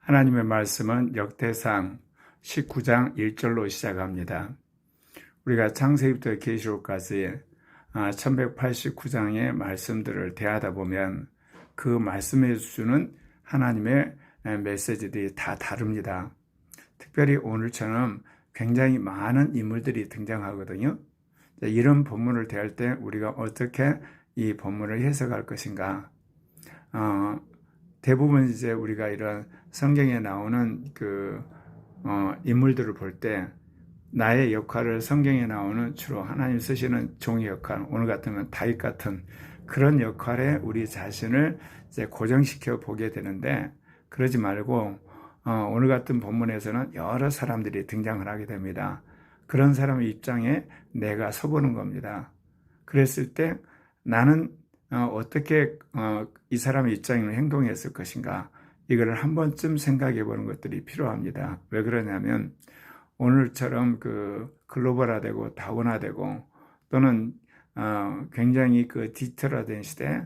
하나님의 말씀은 역대상 19장 1절로 시작합니다. 우리가 창세기부터 계시록까지 1189장의 말씀들을 대하다 보면 그 말씀에 주는 하나님의 메시지들이 다 다릅니다. 특별히 오늘처럼 굉장히 많은 인물들이 등장하거든요. 이런 본문을 대할 때 우리가 어떻게 이 본문을 해석할 것인가? 대부분 이제 우리가 이런 성경에 나오는 인물들을 볼 때 나의 역할을 성경에 나오는 주로 하나님 쓰시는 종의 역할, 오늘 같으면 다윗 같은 그런 역할에 우리 자신을 이제 고정시켜 보게 되는데, 그러지 말고 오늘 같은 본문에서는 여러 사람들이 등장을 하게 됩니다. 그런 사람의 입장에 내가 서보는 겁니다. 그랬을 때 나는 어떻게 이 사람의 입장으로 행동했을 것인가, 이거를 한 번쯤 생각해 보는 것들이 필요합니다. 왜 그러냐면 오늘처럼 글로벌화되고 다원화되고 또는 굉장히 디지털화된 시대,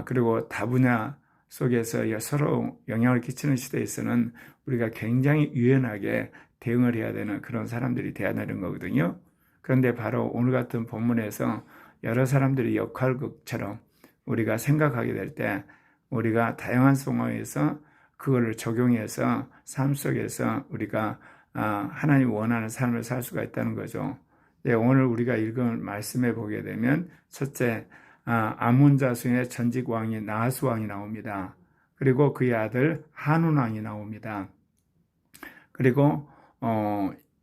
그리고 다분야 속에서 서로 영향을 끼치는 시대에서는 우리가 굉장히 유연하게 대응을 해야 되는 그런 사람들이 돼야 되는 거거든요. 그런데 바로 오늘 같은 본문에서 여러 사람들의 역할극처럼 우리가 생각하게 될 때 우리가 다양한 상황에서 그거를 적용해서 삶 속에서 우리가 하나님 원하는 삶을 살 수가 있다는 거죠. 오늘 우리가 읽은 말씀에 보게 되면 첫째, 아몬 자손의 전직 왕이 나하스 왕이 나옵니다. 그리고 그의 아들 한운 왕이 나옵니다. 그리고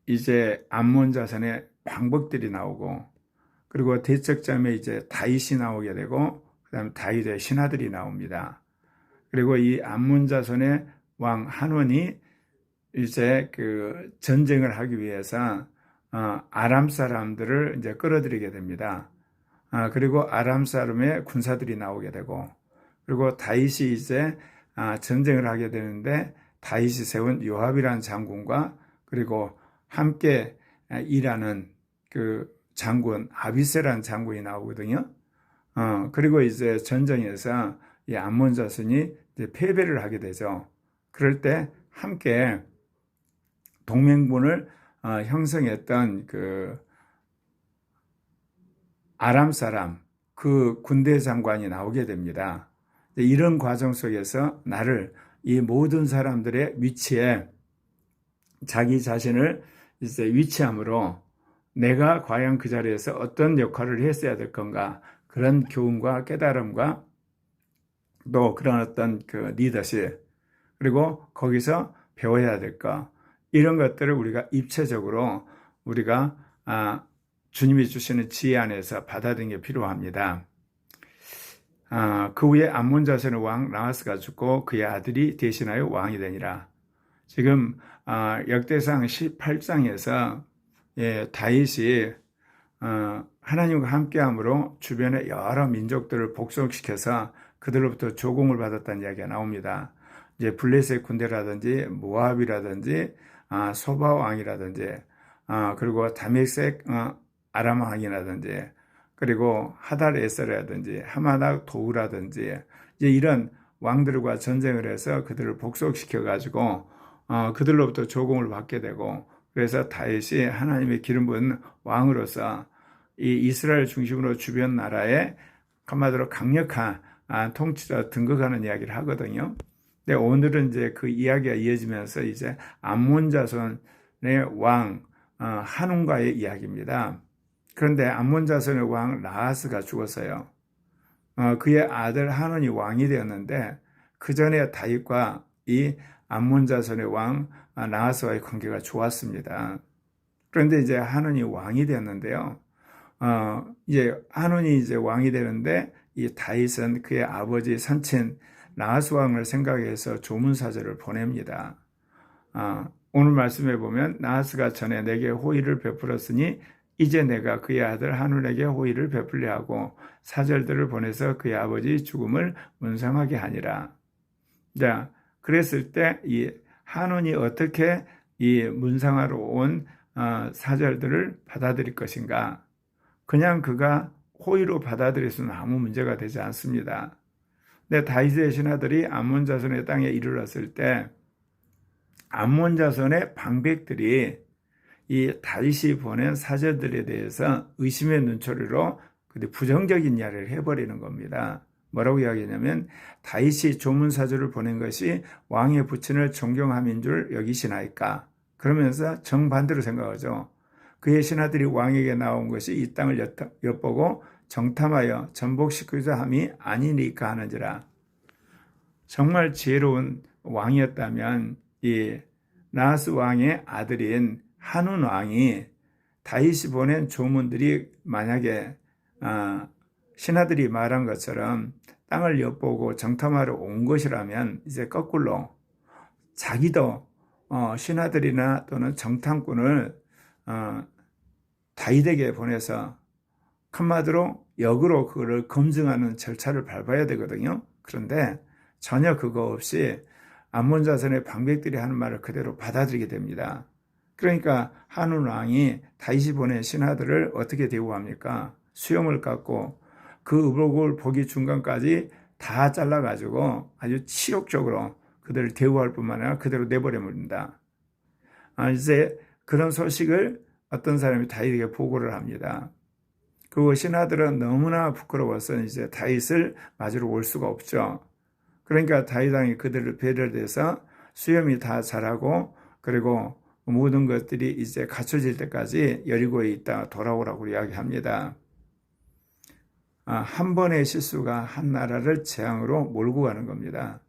이제 암몬 자손의 방백들이 나오고, 그리고 대적자매 이제 다윗이 나오게 되고, 그다음에 다윗의 신하들이 나옵니다. 그리고 이 암몬 자손의 왕 한운이 이제 전쟁을 하기 위해서 아람 사람들을 이제 끌어들이게 됩니다. 그리고 아람 사람의 군사들이 나오게 되고, 그리고 다윗이 이제 전쟁을 하게 되는데 다윗이 세운 요압이라는 장군과 그리고 함께 일하는 장군 아비새라는 장군이 나오거든요. 그리고 이제 전쟁에서 이 암몬 자손이 이제 패배를 하게 되죠. 그럴 때 함께 동맹군을 형성했던 아람 사람 군대 장관이 나오게 됩니다. 이런 과정 속에서 나를 이 모든 사람들의 위치에 자기 자신을 이제 위치함으로 내가 과연 그 자리에서 어떤 역할을 했어야 될 건가, 그런 교훈과 깨달음과 또 그런 어떤 리더십, 그리고 거기서 배워야 될 것, 이런 것들을 우리가 입체적으로 우리가 주님이 주시는 지혜 안에서 받아들이는 게 필요합니다. 그 후에 암몬 자손의 왕 나하스가 죽고 그의 아들이 대신하여 왕이 되니라. 지금 역대상 18장에서 다윗이 하나님과 함께함으로 주변의 여러 민족들을 복속시켜서 그들로부터 조공을 받았다는 이야기가 나옵니다. 이제 블레셋 군대라든지 모압이라든지 소바 왕이라든지 그리고 다메섹 아람 왕이라든지 그리고 하달 에서라든지 하마닥 도우라든지 이제 이런 왕들과 전쟁을 해서 그들을 복속시켜 가지고 그들로부터 조공을 받게 되고, 그래서 다윗이 하나님의 기름 부은 왕으로서 이 이스라엘 중심으로 주변 나라에 한마디로 강력한 통치자 등극하는 이야기를 하거든요. 근데 오늘은 이제 그 이야기가 이어지면서 이제 암몬 자손의 왕 한운과의 이야기입니다. 그런데 암몬 자손의 왕 나하스가 죽었어요. 그의 아들 한운이 왕이 되었는데 그 전에 다윗과 이 암몬 자손의 왕 나하스와의 관계가 좋았습니다. 그런데 이제 한운이 왕이 되었는데요. 이제 한운이 이제 왕이 되는데 이 다윗은 그의 아버지 선친 나하스 왕을 생각해서 조문사절을 보냅니다. 오늘 말씀에 보면 나하스가 전에 내게 호의를 베풀었으니 이제 내가 그의 아들 한운에게 호의를 베풀려 하고 사절들을 보내서 그의 아버지 죽음을 문상하게 하니라. 자, 그랬을 때 이 한운이 어떻게 이 문상하러 온 사절들을 받아들일 것인가? 그냥 그가 호의로 받아들였으면 아무 문제가 되지 않습니다. 근데 다윗의 신하들이 암몬 자손의 땅에 이르렀을 때 암몬 자손의 방백들이 이 다윗이 보낸 사제들에 대해서 의심의 눈초리로 부정적인 이야기를 해버리는 겁니다. 뭐라고 이야기하냐면 다윗이 조문사주를 보낸 것이 왕의 부친을 존경함인 줄 여기시나이까? 그러면서 정반대로 생각하죠. 그의 신하들이 왕에게 나온 것이 이 땅을 엿보고 정탐하여 전복시키자 함이 아니니까 하는지라. 정말 지혜로운 왕이었다면 이 나하스 왕의 아들인 한운 왕이 다윗이 보낸 조문들이 만약에 신하들이 말한 것처럼 땅을 엿보고 정탐하러 온 것이라면 이제 거꾸로 자기도 신하들이나 또는 정탐꾼을 다윗에게 보내서 한마디로 역으로 그거를 검증하는 절차를 밟아야 되거든요. 그런데 전혀 그거 없이 암몬 자손의 방백들이 하는 말을 그대로 받아들이게 됩니다. 그러니까 한운 왕이 다윗이 보낸 신하들을 어떻게 대우합니까? 수염을 깎고 그 의복을 보기 중간까지 다 잘라가지고 아주 치욕적으로 그들을 대우할 뿐만 아니라 그대로 내버려버립니다. 이제 그런 소식을 어떤 사람이 다윗에게 보고를 합니다. 그리고 신하들은 너무나 부끄러워서 이제 다윗을 맞으러 올 수가 없죠. 그러니까 다윗 왕이 그들을 배려해서 수염이 다 자라고 그리고 모든 것들이 이제 갖춰질 때까지 여리고에 있다가 돌아오라고 이야기합니다. 한 번의 실수가 한 나라를 재앙으로 몰고 가는 겁니다.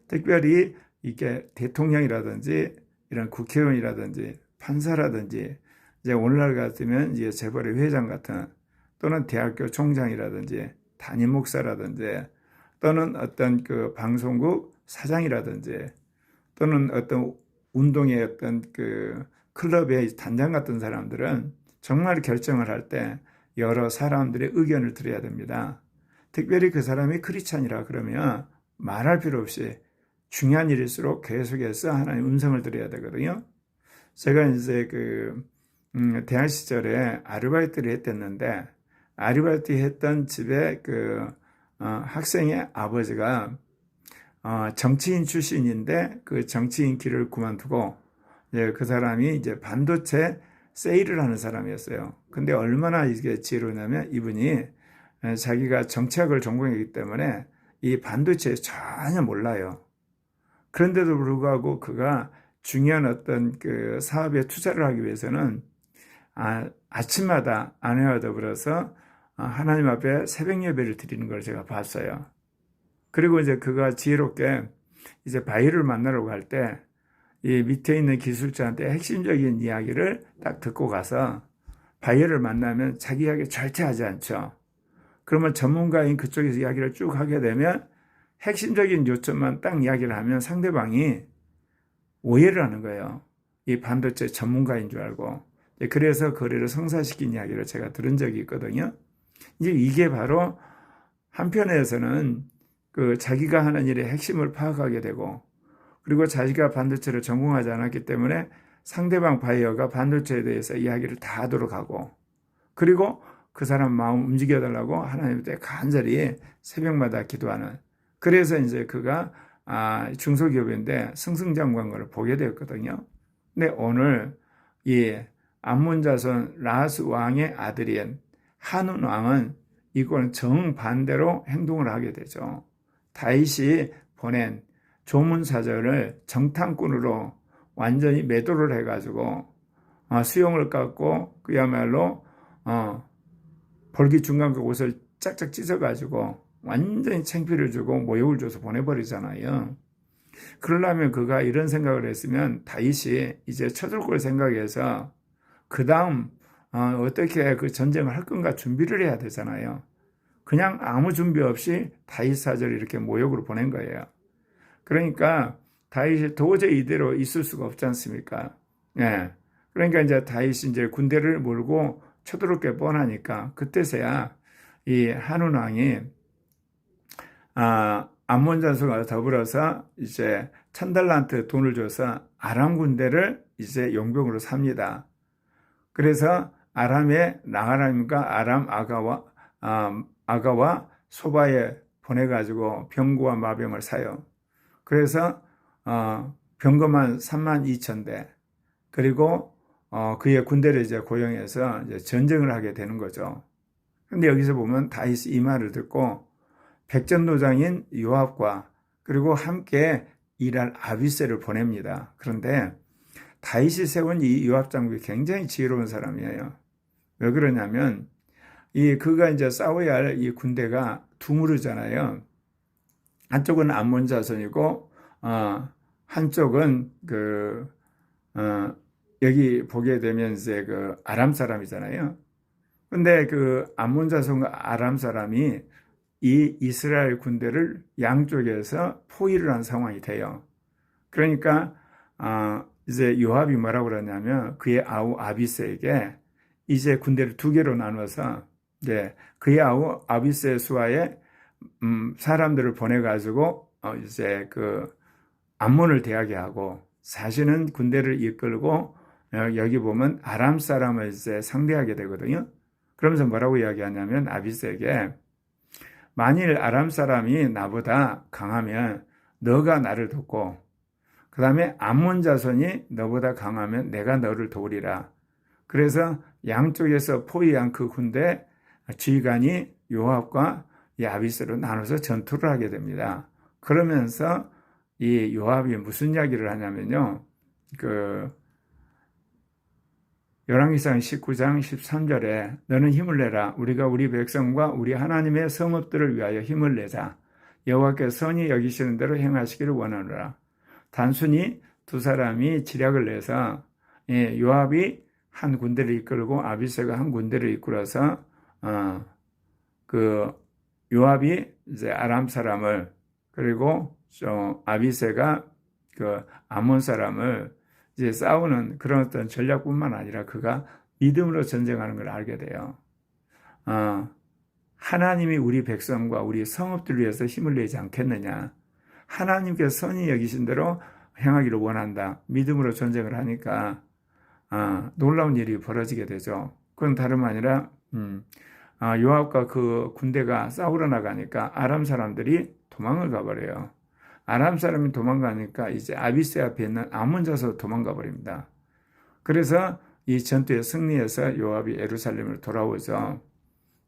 특별히 이게 대통령이라든지 이런 국회의원이라든지 판사라든지 이제 오늘날 같으면 이제 재벌의 회장 같은 또는 대학교 총장이라든지 담임 목사라든지 또는 어떤 그 방송국 사장이라든지 또는 어떤 운동의 어떤 그 클럽의 단장 같은 사람들은 정말 결정을 할 때 여러 사람들의 의견을 들어야 됩니다. 특별히 그 사람이 크리스찬이라 그러면 말할 필요 없이 중요한 일일수록 계속해서 하나님 음성을 들어야 되거든요. 제가 이제 대학 시절에 아르바이트를 했댔는데 아르바이트 했던 집에 학생의 아버지가 정치인 출신인데 그 정치인 길을 그만두고 그 사람이 이제 반도체 세일을 하는 사람이었어요. 근데 얼마나 이게 지혜로우냐면 이분이 자기가 정치학을 전공했기 때문에 이 반도체에 전혀 몰라요. 그런데도 불구하고 그가 중요한 어떤 그 사업에 투자를 하기 위해서는 아침마다 아내와 더불어서 하나님 앞에 새벽 예배를 드리는 걸 제가 봤어요. 그리고 이제 그가 지혜롭게 이제 바이를 만나러 갈 때 이 밑에 있는 기술자한테 핵심적인 이야기를 딱 듣고 가서 바이어를 만나면 자기 이야기 절대 하지 않죠. 그러면 전문가인 그쪽에서 이야기를 쭉 하게 되면 핵심적인 요점만 딱 이야기를 하면 상대방이 오해를 하는 거예요. 이 반도체 전문가인 줄 알고. 그래서 거래를 성사시킨 이야기를 제가 들은 적이 있거든요. 이제 이게 바로 한편에서는 자기가 하는 일의 핵심을 파악하게 되고 그리고 자기가 반도체를 전공하지 않았기 때문에 상대방 바이어가 반도체에 대해서 이야기를 다 하도록 하고 그리고 그 사람 마음 움직여달라고 하나님께 간절히 새벽마다 기도하는 그래서 이제 그가 중소기업인데 승승장구한 걸 보게 되었거든요. 근데 오늘 이 암몬 자손 라하스 왕의 아들인 한운 왕은 이건 정반대로 행동을 하게 되죠. 다윗이 보낸 조문사절을 정탐꾼으로 완전히 매도를 해가지고 수염을 깎고 그야말로 볼기 중간 그 옷을 짝짝 찢어가지고 완전히 창피를 주고 모욕을 줘서 보내버리잖아요. 그러려면 그가 이런 생각을 했으면 다윗이 이제 쳐들 걸 생각해서 그 다음 어떻게 그 전쟁을 할 건가 준비를 해야 되잖아요. 그냥 아무 준비 없이 다윗 사절을 이렇게 모욕으로 보낸 거예요. 그러니까 다윗이 도저히 이대로 있을 수가 없지 않습니까? 예. 그러니까 이제 다윗이 이제 군대를 몰고 쳐들어올 게 뻔하니까 그때서야 이 한운 왕이 암몬 자손과 더불어서 이제 1000달란트 돈을 줘서 아람 군대를 이제 용병으로 삽니다. 그래서 아람의 나가람과 아람 아가와 소바에 보내가지고 병구와 마병을 사요. 그래서 병거만 32,000대, 그리고 그의 군대를 이제 고용해서 이제 전쟁을 하게 되는 거죠. 근데 여기서 보면 다윗이 이 말을 듣고 백전노장인 요압과 그리고 함께 일할 아비새를 보냅니다. 그런데 다윗이 세운 이 요압 장군이 굉장히 지혜로운 사람이에요. 왜 그러냐면 그가 이제 싸워야 할 이 군대가 두 무리잖아요. 한쪽은 암몬 자손이고 한쪽은 여기 보게 되면 이제 그 아람 사람이잖아요. 근데 그 암몬 자손과 아람 사람이 이 이스라엘 군대를 양쪽에서 포위를 한 상황이 돼요. 그러니까 이제 요압이 뭐라고 그러냐면 그의 아우 아비새에게 이제 군대를 두 개로 나눠서 그의 아우 아비새 수하에 사람들을 보내가지고 이제 그 암몬을 대하게 하고 자신은 군대를 이끌고 여기 보면 아람 사람을 이제 상대하게 되거든요. 그러면서 뭐라고 이야기하냐면 아비새에게 만일 아람 사람이 나보다 강하면 너가 나를 돕고 그 다음에 암몬 자손이 너보다 강하면 내가 너를 도우리라. 그래서 양쪽에서 포위한 그 군대 지휘관이 요압과 이 아비새로 나눠서 전투를 하게 됩니다. 그러면서 이 요압이 무슨 이야기를 하냐면요. 열왕기상 19장 13절에 너는 힘을 내라. 우리가 우리 백성과 우리 하나님의 성읍들을 위하여 힘을 내자. 여호와께서 선히 여기시는 대로 행하시기를 원하노라. 단순히 두 사람이 지략을 내서 요압이 한 군대를 이끌고 아비새가 한 군대를 이끌어서 요압이 이제 아람 사람을 그리고 아비새가 그 암몬 사람을 이제 싸우는 그런 어떤 전략뿐만 아니라 그가 믿음으로 전쟁하는 걸 알게 돼요. 하나님이 우리 백성과 우리 성읍들 위해서 힘을 내지 않겠느냐. 하나님께서 선히 여기신 대로 행하기를 원한다. 믿음으로 전쟁을 하니까 놀라운 일이 벌어지게 되죠. 그건 다름 아니라 요압과 그 군대가 싸우러 나가니까 아람 사람들이 도망을 가버려요. 아람 사람이 도망가니까 이제 아비새 앞에 있는 암몬 자손 도망가 버립니다. 그래서 이 전투에 승리해서 요압이 예루살렘으로 돌아오죠.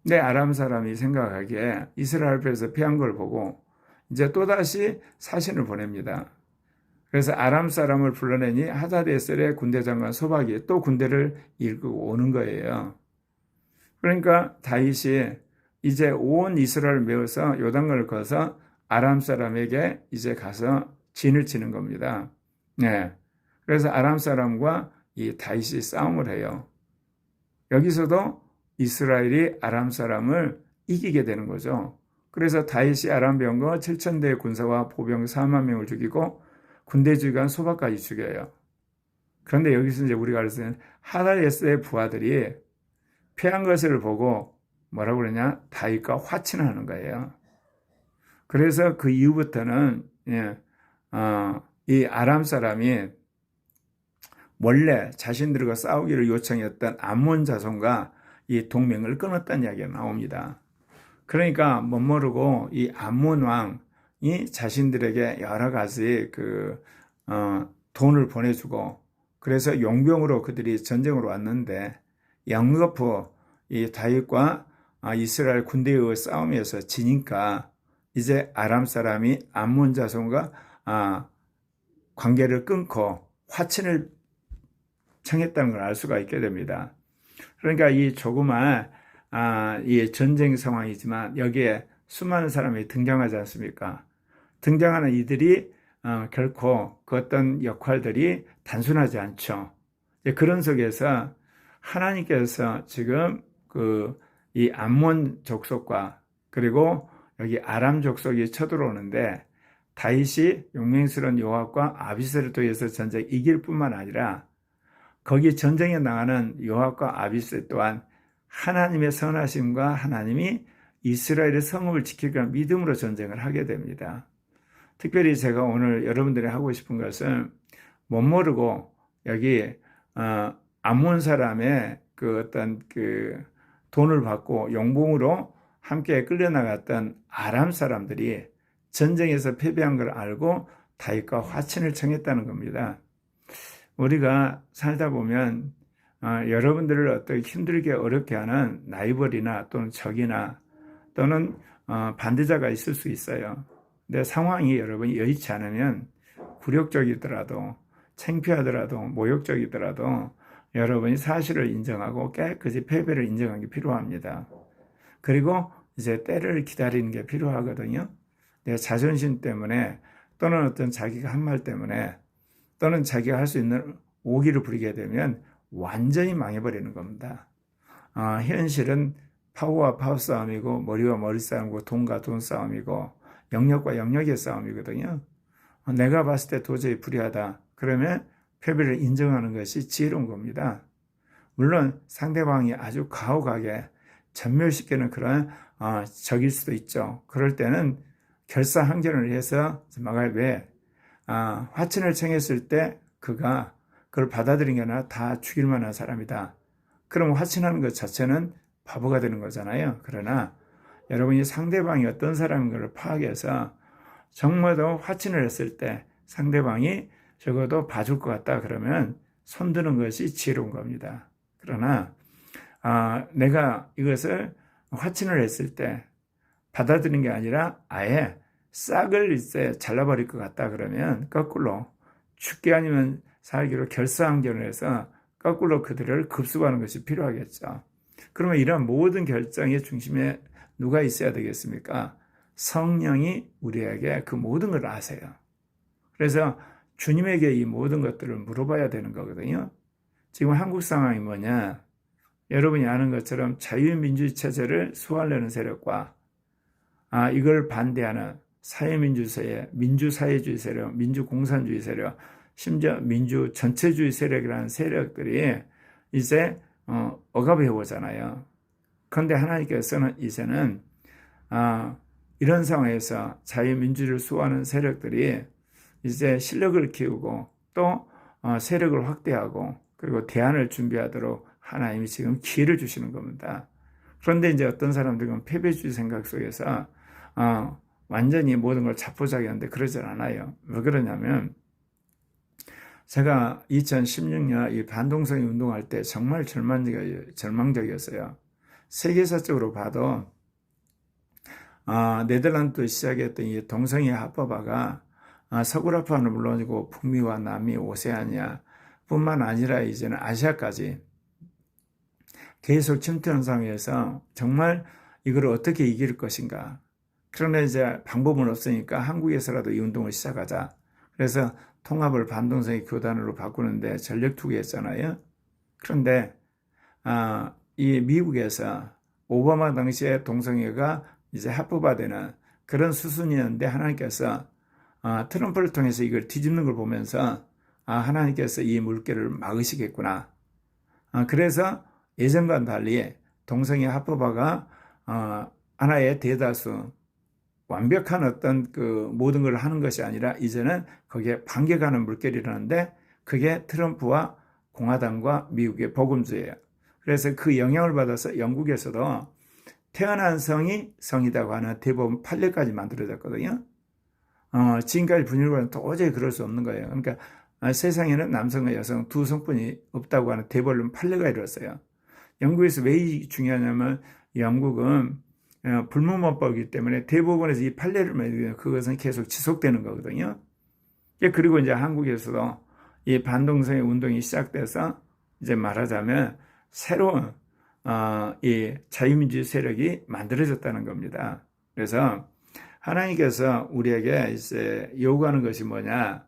근데 아람 사람이 생각하기에 이스라엘 앞에서 패한 걸 보고 이제 또다시 사신을 보냅니다. 그래서 아람 사람을 불러내니 하다데셀의 군대 장관 소박이 또 군대를 이끌고 오는 거예요. 그러니까 다윗이 이제 온 이스라엘을 메워서 요단강을 거서 아람 사람에게 이제 가서 진을 치는 겁니다. 그래서 아람 사람과 이 다윗이 싸움을 해요. 여기서도 이스라엘이 아람 사람을 이기게 되는 거죠. 그래서 다윗이 아람 병거 7,000대의 군사와 보병 4만 명을 죽이고 군대 지휘관 소박까지 죽여요. 그런데 여기서 이제 우리가 알 수 있는 하다데스의 부하들이 패한 것을 보고 뭐라고 그러냐? 다윗과 화친하는 거예요. 그래서 그 이후부터는 이 아람 사람이 원래 자신들과 싸우기를 요청했던 암몬 자손과 이 동맹을 끊었다는 이야기가 나옵니다. 그러니까 못 모르고 이 암몬 왕이 자신들에게 여러 가지 돈을 보내주고 그래서 용병으로 그들이 전쟁으로 왔는데 양거푸 이 다윗과 이스라엘 군대의 싸움에서 지니까 이제 아람 사람이 암몬 자손과 관계를 끊고 화친을 청했다는 걸 알 수가 있게 됩니다. 그러니까 이 조그만 이 전쟁 상황이지만 여기에 수많은 사람이 등장하지 않습니까? 등장하는 이들이 결코 그 어떤 역할들이 단순하지 않죠. 그런 속에서 하나님께서 지금 이 암몬 족속과 그리고 여기 아람 족속이 쳐들어오는데 다윗이 용맹스러운 요압과 아비새를 통해서 전쟁 이길 뿐만 아니라 거기 전쟁에 나가는 요압과 아비새 또한 하나님의 선하심과 하나님이 이스라엘의 성읍을 지키기 믿음으로 전쟁을 하게 됩니다. 특별히 제가 오늘 여러분들이 하고 싶은 것은 못 모르고 여기 암몬 사람의 어떤 돈을 받고 용봉으로 함께 끌려나갔던 아람 사람들이 전쟁에서 패배한 걸 알고 다윗과 화친을 청했다는 겁니다. 우리가 살다 보면 여러분들을 어떻게 힘들게 어렵게 하는 라이벌이나 또는 적이나 또는 반대자가 있을 수 있어요. 근데 상황이 여러분이 여의치 않으면 굴욕적이더라도 창피하더라도 모욕적이더라도 여러분이 사실을 인정하고 깨끗이 패배를 인정하는 게 필요합니다. 그리고 이제 때를 기다리는 게 필요하거든요. 내 자존심 때문에 또는 어떤 자기가 한 말 때문에 또는 자기가 할 수 있는 오기를 부리게 되면 완전히 망해버리는 겁니다. 현실은 파워와 파워 싸움이고 머리와 머리 싸움이고 돈과 돈 싸움이고 영역과 영역의 싸움이거든요. 내가 봤을 때 도저히 불리하다. 그러면 패배를 인정하는 것이 지혜로운 겁니다. 물론 상대방이 아주 가혹하게 전멸시키는 그런 적일 수도 있죠. 그럴 때는 결사항전을 해서 왜 화친을 청했을 때 그가 그걸 받아들인 게 아니라 다 죽일 만한 사람이다. 그럼 화친하는 것 자체는 바보가 되는 거잖아요. 그러나 여러분이 상대방이 어떤 사람인 걸 파악해서 정말로 화친을 했을 때 상대방이 적어도 봐줄 것 같다 그러면 손드는 것이 지혜로운 겁니다. 그러나 내가 이것을 화친을 했을 때 받아들인 게 아니라 아예 싹을 이제 잘라버릴 것 같다 그러면 거꾸로 죽게 아니면 살기로 결사항전을 해서 거꾸로 그들을 급습하는 것이 필요하겠죠. 그러면 이런 모든 결정의 중심에 누가 있어야 되겠습니까? 성령이 우리에게 그 모든 걸 아세요. 그래서 주님에게 이 모든 것들을 물어봐야 되는 거거든요. 지금 한국 상황이 뭐냐? 여러분이 아는 것처럼 자유민주주의 체제를 수호하려는 세력과 이걸 반대하는 사회민주주의, 민주사회주의 세력, 민주공산주의 세력, 심지어 민주 전체주의 세력이라는 세력들이 이제 억압해 오잖아요. 그런데 하나님께서는 이제는 이런 상황에서 자유민주주의를 수호하는 세력들이 이제 실력을 키우고 또 세력을 확대하고 그리고 대안을 준비하도록 하나님이 지금 기회를 주시는 겁니다. 그런데 이제 어떤 사람들은 패배주의 생각 속에서 완전히 모든 걸 자포자기하는데 그러질 않아요. 왜 그러냐면 제가 2016년 이 반동성애 운동할 때 정말 절망적이었어요. 세계사적으로 봐도 네덜란드 시작했던 이 동성애 합법화가 서구라파는 물론이고 북미와 남미, 오세아니아 뿐만 아니라 이제는 아시아까지 계속 침투 현상에서 정말 이걸 어떻게 이길 것인가. 그러나 이제 방법은 없으니까 한국에서라도 이 운동을 시작하자. 그래서 통합을 반동성애 교단으로 바꾸는데 전력 투기했잖아요. 그런데 이 미국에서 오바마 당시에 동성애가 이제 합법화되는 그런 수순이었는데 하나님께서 트럼프를 통해서 이걸 뒤집는 걸 보면서 하나님께서 이 물결을 막으시겠구나. 그래서 예전과는 달리 동성애 합법화가 하나의 대다수 완벽한 어떤 그 모든 걸 하는 것이 아니라 이제는 거기에 반격하는 물결이라는데 그게 트럼프와 공화당과 미국의 복음주의예요. 그래서 그 영향을 받아서 영국에서도 태어난 성이 성이라고 하는 대법원 판례까지 만들어졌거든요. 지금까지 분열과는 도저히 그럴 수 없는 거예요. 그러니까 세상에는 남성과 여성 두 성분이 없다고 하는 대법원 판례가 이루어졌어요. 영국에서 왜 중요하냐면 영국은 불문법이기 때문에 대법원에서 이 판례를 만들면 그것은 계속 지속되는 거거든요. 그리고 이제 한국에서도 이 반동성애 운동이 시작돼서 이제 말하자면 새로운 이 자유민주주의 세력이 만들어졌다는 겁니다. 그래서 하나님께서 우리에게 이제 요구하는 것이 뭐냐?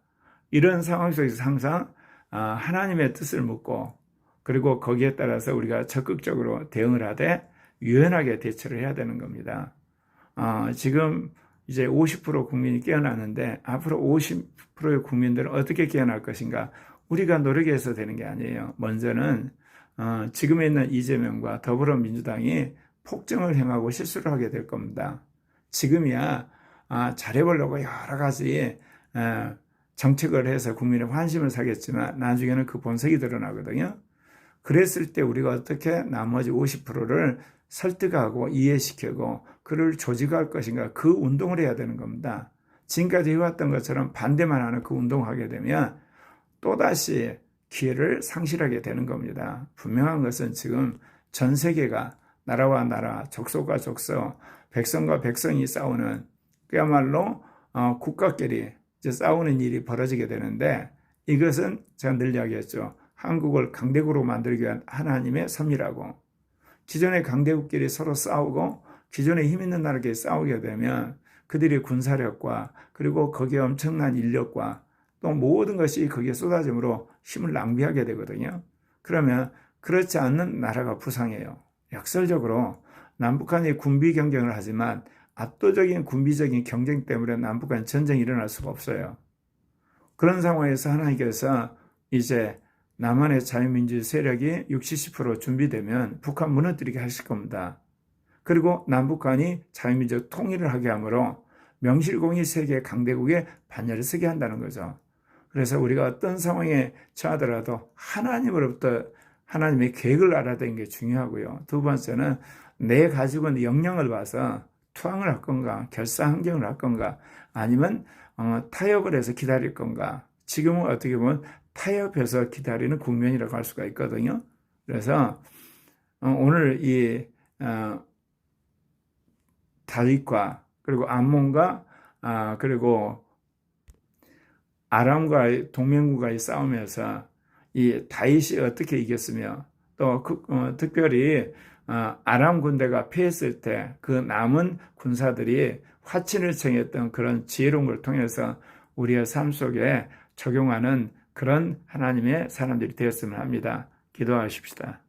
이런 상황 속에서 항상 하나님의 뜻을 묻고 그리고 거기에 따라서 우리가 적극적으로 대응을 하되 유연하게 대처를 해야 되는 겁니다. 지금 이제 50% 국민이 깨어나는데 앞으로 50%의 국민들은 어떻게 깨어날 것인가? 우리가 노력해서 되는 게 아니에요. 먼저는 지금에 있는 이재명과 더불어민주당이 폭정을 행하고 실수를 하게 될 겁니다. 지금이야 잘해보려고 여러 가지 정책을 해서 국민의 환심을 사겠지만 나중에는 그 본색이 드러나거든요. 그랬을 때 우리가 어떻게 나머지 50%를 설득하고 이해시키고 그를 조직할 것인가 그 운동을 해야 되는 겁니다. 지금까지 해왔던 것처럼 반대만 하는 그 운동하게 되면 또다시 기회를 상실하게 되는 겁니다. 분명한 것은 지금 전 세계가 나라와 나라, 족속과 족속, 백성과 백성이 싸우는 그야말로 국가끼리 이제 싸우는 일이 벌어지게 되는데, 이것은 제가 늘 이야기했죠. 한국을 강대국으로 만들기 위한 하나님의 섭리라고. 기존의 강대국끼리 서로 싸우고 기존에 힘 있는 나라끼리 싸우게 되면 그들의 군사력과 그리고 거기에 엄청난 인력과 또 모든 것이 거기에 쏟아짐으로 힘을 낭비하게 되거든요. 그러면 그렇지 않는 나라가 부상해요. 역설적으로 남북한이 군비 경쟁을 하지만 압도적인 군비적인 경쟁 때문에 남북한 전쟁이 일어날 수가 없어요. 그런 상황에서 하나님께서 이제 남한의 자유민주 세력이 60, 70% 준비되면 북한 무너뜨리게 하실 겁니다. 그리고 남북한이 자유민주 통일을 하게 하므로 명실공히 세계 강대국의 반열을 서게 한다는 거죠. 그래서 우리가 어떤 상황에 처하더라도 하나님으로부터 하나님의 계획을 알아야 게 중요하고요. 두 번째는 내 가지고 있는 역량을 봐서 투항을 할 건가, 결사항경을 할 건가, 아니면 타협을 해서 기다릴 건가. 지금은 어떻게 보면 타협해서 기다리는 국면이라고 할 수가 있거든요. 그래서 오늘 이 다윗과 그리고 암몬과 그리고 아람과의 동맹국과의 싸움에서 이 다윗이 어떻게 이겼으며 또 특별히 아람 군대가 패했을 때 그 남은 군사들이 화친을 청했던 그런 지혜로운 걸 통해서 우리의 삶 속에 적용하는 그런 하나님의 사람들이 되었으면 합니다. 기도하십시다.